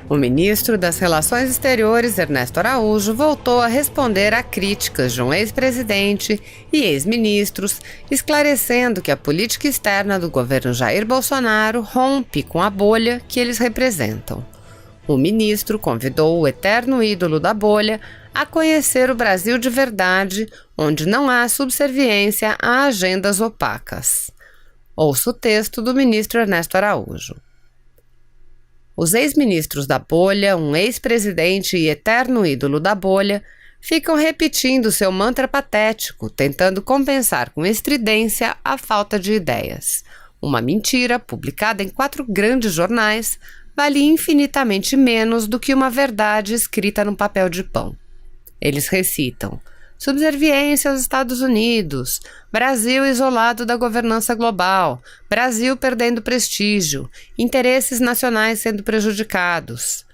O ministro das Relações Exteriores, Ernesto Araújo, voltou a responder a críticas de um ex-presidente e ex-ministros, esclarecendo que a política externa do governo Jair Bolsonaro rompe com a bolha que eles representam. O ministro convidou o eterno ídolo da bolha a conhecer o Brasil de verdade, onde não há subserviência a agendas opacas. Ouça o texto do ministro Ernesto Araújo. Os ex-ministros da bolha, um ex-presidente e eterno ídolo da bolha, ficam repetindo seu mantra patético, tentando compensar com estridência a falta de ideias. Uma mentira, publicada em 4 grandes jornais, vale infinitamente menos do que uma verdade escrita num papel de pão. Eles recitam: subserviência aos Estados Unidos, Brasil isolado da governança global, Brasil perdendo prestígio, interesses nacionais sendo prejudicados.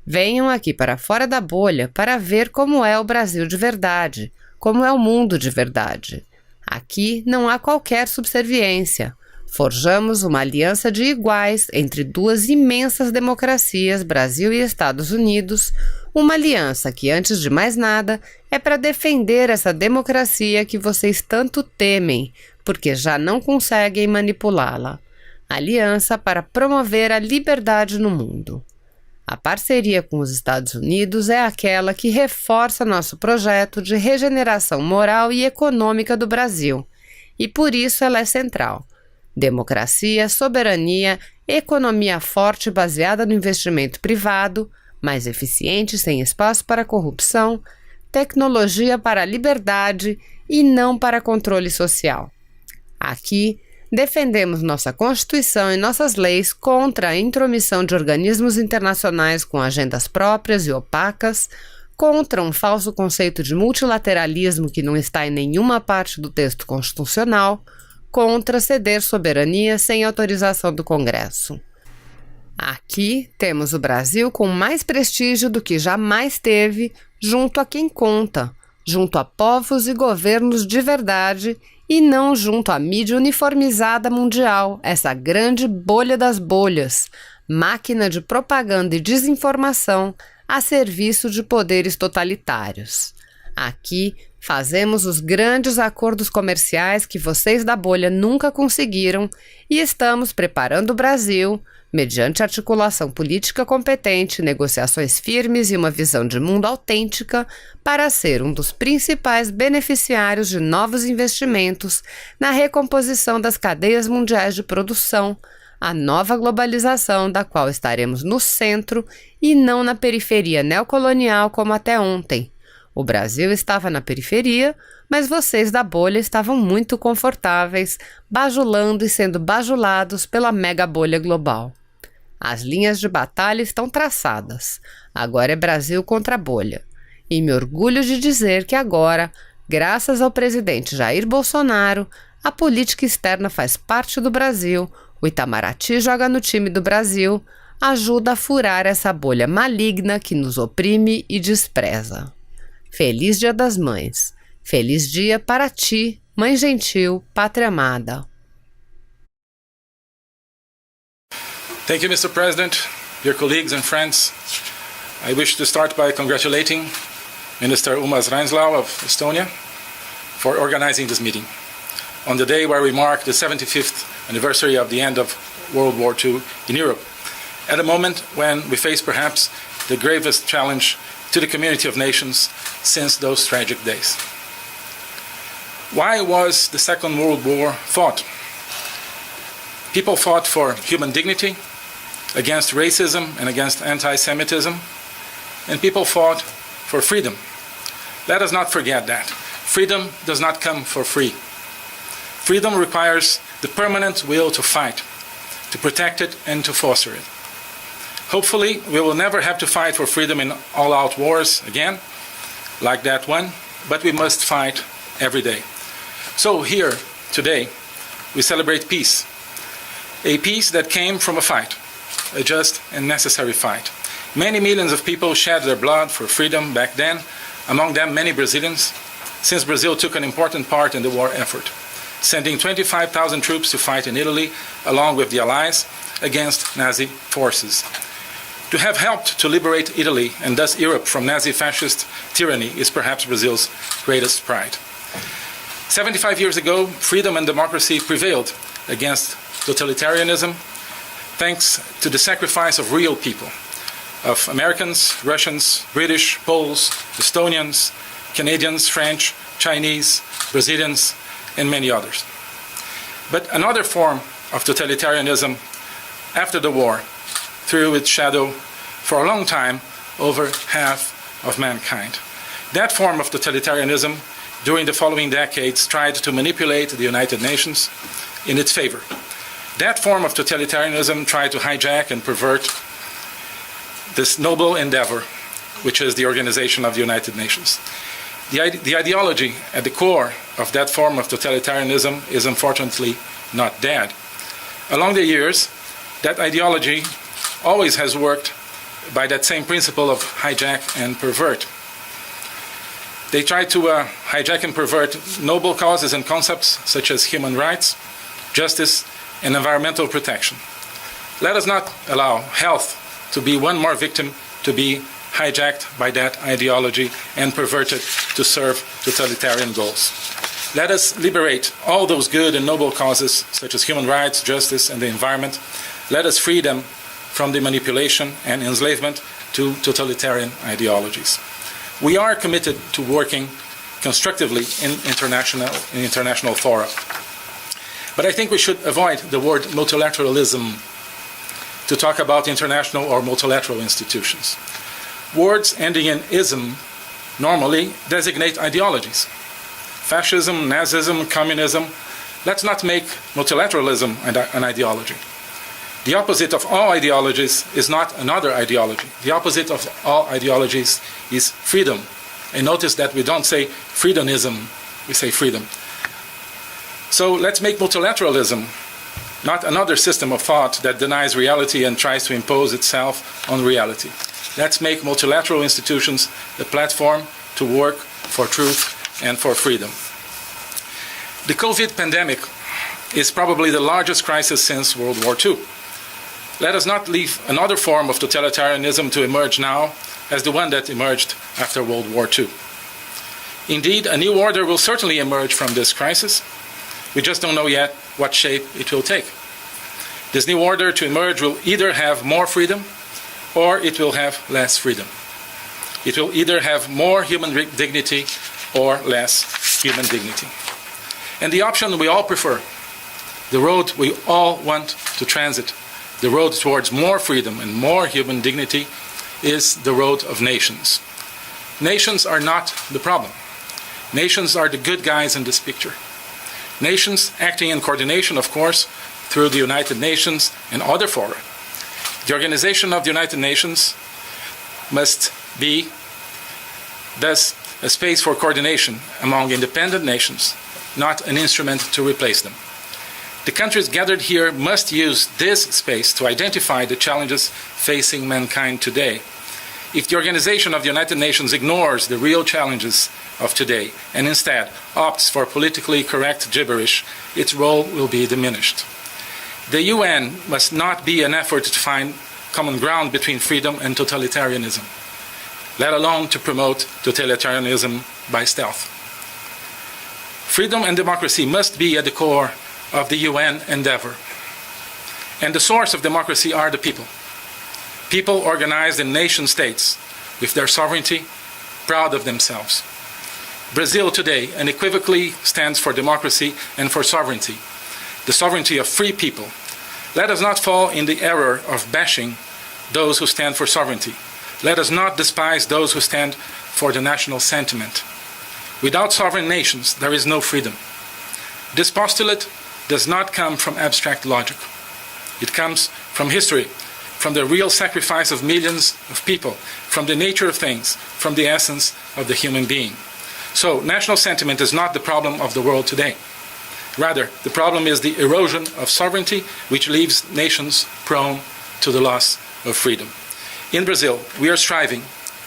Venham aqui para fora da bolha para ver como é o Brasil de verdade, como é o mundo de verdade. Aqui não há qualquer subserviência. Forjamos uma aliança de iguais entre 2 imensas democracias, Brasil e Estados Unidos, uma aliança que, antes de mais nada, é para defender essa democracia que vocês tanto temem, porque já não conseguem manipulá-la. Aliança para promover a liberdade no mundo. A parceria com os Estados Unidos é aquela que reforça nosso projeto de regeneração moral e econômica do Brasil, e por isso ela é central. Democracia, soberania, economia forte baseada no investimento privado, mais eficiente sem espaço para corrupção, tecnologia para a liberdade e não para controle social. Aqui, defendemos nossa Constituição e nossas leis contra a intromissão de organismos internacionais com agendas próprias e opacas, contra um falso conceito de multilateralismo que não está em nenhuma parte do texto constitucional, contra ceder soberania sem autorização do Congresso. Aqui temos o Brasil com mais prestígio do que jamais teve, junto a quem conta, junto a povos e governos de verdade e não junto à mídia uniformizada mundial, essa grande bolha das bolhas, máquina de propaganda e desinformação a serviço de poderes totalitários. Aqui fazemos os grandes acordos comerciais que vocês da bolha nunca conseguiram e estamos preparando o Brasil, mediante articulação política competente, negociações firmes e uma visão de mundo autêntica, para ser um dos principais beneficiários de novos investimentos na recomposição das cadeias mundiais de produção, a nova globalização da qual estaremos no centro e não na periferia neocolonial como até ontem. O Brasil estava na periferia, mas vocês da bolha estavam muito confortáveis, bajulando e sendo bajulados pela mega bolha global. As linhas de batalha estão traçadas. Agora é Brasil contra a bolha. E me orgulho de dizer que agora, graças ao presidente Jair Bolsonaro, a política externa faz parte do Brasil, o Itamaraty joga no time do Brasil, ajuda a furar essa bolha maligna que nos oprime e despreza. Feliz Dia das Mães. Feliz dia para ti, mãe gentil, pátria amada. Thank you, Mr. President, dear colleagues and friends. I wish to start by congratulating Minister Umas Reinslau of Estonia for organizing this meeting on the day where we mark the 75th anniversary of the end of World War II in Europe, at a moment when we face perhaps the gravest challenge to the community of nations since those tragic days. Why was the Second World War fought? People fought for human dignity, against racism and against anti-Semitism, and people fought for freedom. Let us not forget that. Freedom does not come for free. Freedom requires the permanent will to fight, to protect it and to foster it. Hopefully, we will never have to fight for freedom in all-out wars again, like that one, but we must fight every day. So here, today, we celebrate peace. A peace that came from a fight, a just and necessary fight. Many millions of people shed their blood for freedom back then, among them many Brazilians, since Brazil took an important part in the war effort, sending 25,000 troops to fight in Italy, along with the Allies, against Nazi forces. To have helped to liberate Italy and thus Europe from Nazi-fascist tyranny is perhaps Brazil's greatest pride. 75 years ago, freedom and democracy prevailed against totalitarianism thanks to the sacrifice of real people, of Americans, Russians, British, Poles, Estonians, Canadians, French, Chinese, Brazilians, and many others. But another form of totalitarianism after the war threw its shadow for a long time over half of mankind. That form of totalitarianism during the following decades tried to manipulate the United Nations in its favor. That form of totalitarianism tried to hijack and pervert this noble endeavor, which is the organization of the United Nations. The ideology at the core of that form of totalitarianism is unfortunately not dead. Along the years, that ideology always has worked by that same principle of hijack and pervert. They try to hijack and pervert noble causes and concepts such as human rights, justice, and environmental protection. Let us not allow health to be one more victim to be hijacked by that ideology and perverted to serve totalitarian goals. Let us liberate all those good and noble causes such as human rights, justice, and the environment. Let us free them from the manipulation and enslavement to totalitarian ideologies. We are committed to working constructively in international fora. But I think we should avoid the word multilateralism to talk about international or multilateral institutions. Words ending in ism normally designate ideologies. Fascism, Nazism, communism. Let's not make multilateralism an ideology. The opposite of all ideologies is not another ideology. The opposite of all ideologies is freedom. And notice that we don't say freedomism, we say freedom. So let's make multilateralism not another system of thought that denies reality and tries to impose itself on reality. Let's make multilateral institutions the platform to work for truth and for freedom. The COVID pandemic is probably the largest crisis since World War II. Let us not leave another form of totalitarianism to emerge now as the one that emerged after World War II. Indeed, a new order will certainly emerge from this crisis. We just don't know yet what shape it will take. This new order to emerge will either have more freedom or it will have less freedom. It will either have more human dignity or less human dignity. And the option we all prefer, the road we all want to transit, the road towards more freedom and more human dignity, is the road of nations. Nations are not the problem. Nations are the good guys in this picture. Nations acting in coordination, of course, through the United Nations and other fora. The organization of the United Nations must be, thus, a space for coordination among independent nations, not an instrument to replace them. The countries gathered here must use this space to identify the challenges facing mankind today. If the organization of the United Nations ignores the real challenges of today and instead opts for politically correct gibberish, its role will be diminished. The UN must not be an effort to find common ground between freedom and totalitarianism, let alone to promote totalitarianism by stealth. Freedom and democracy must be at the core of the UN endeavor. And the source of democracy are the people. People organized in nation states with their sovereignty, proud of themselves. Brazil today unequivocally stands for democracy and for sovereignty, the sovereignty of free people. Let us not fall in the error of bashing those who stand for sovereignty. Let us not despise those who stand for the national sentiment. Without sovereign nations, there is no freedom. This postulate does not come from abstract logic. It comes from history, from the real sacrifice of millions of people, from the nature of things, from the essence of the human being. So, national sentiment is not the problem of the world today. Rather, the problem is the erosion of sovereignty, which leaves nations prone to the loss of freedom. In Brazil, we are striving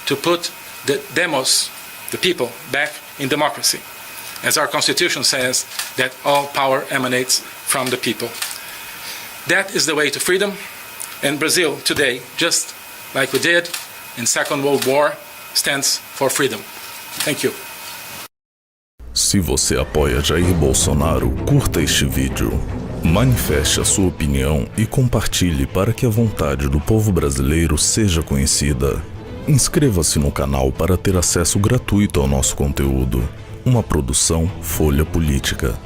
to put the demos, the people, back in democracy, as our constitution says that all power emanates from the people. That is the way to freedom, and Brazil today just like we did in Second World War, stands for freedom. Thank you. Se você apoia Jair Bolsonaro, curta este vídeo, manifeste a sua opinião e compartilhe para que a vontade do povo brasileiro seja conhecida. Inscreva-se no canal para ter acesso gratuito ao nosso conteúdo. Uma produção Folha Política.